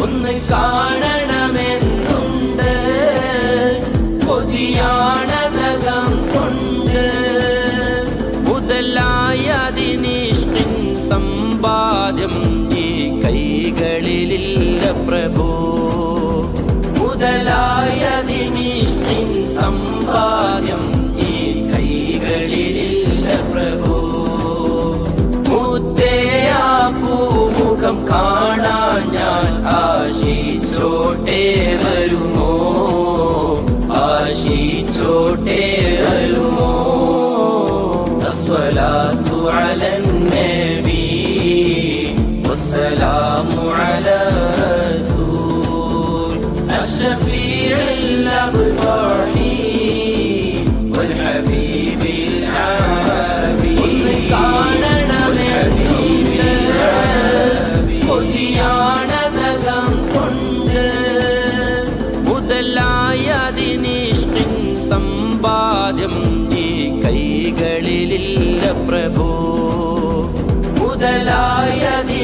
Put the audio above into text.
ഒന്ന് കാണണമെന്നുണ്ട്, കൊതിയാണതകം കൊണ്ട്. മുതലായതിനിഷ്ടിൻ സമ്പാദ്യം ഈ കൈകളിലില്ല പ്രഭോ. മുതലായതിനിഷ്ടിൻ സമ്പാദ്യം ഈ കൈകളിലില്ല പ്രഭോ. മുത്തയാ പൂമുഖം കാണാൻ ഞാൻ ആശിച്ചോട്ടേ വരുമോ, ആശിച്ചോട്ടേ വരുമോ. അസ്സലാത്തു അലൻ നബി വസ്സലാമു അലാ റസൂൽ അഷ്ഫീഉൽ അബ്റാഹി വൽ ഹബീബിൽ ആബി. കൊതിയാണതകം കൊണ്ട്. മുതലായതിനിഷ്ടിൻ സമ്പാദ്യം ഈ കൈകളിലില്ല പ്രഭോ. മുതലായതിനിഷ്ടിൻ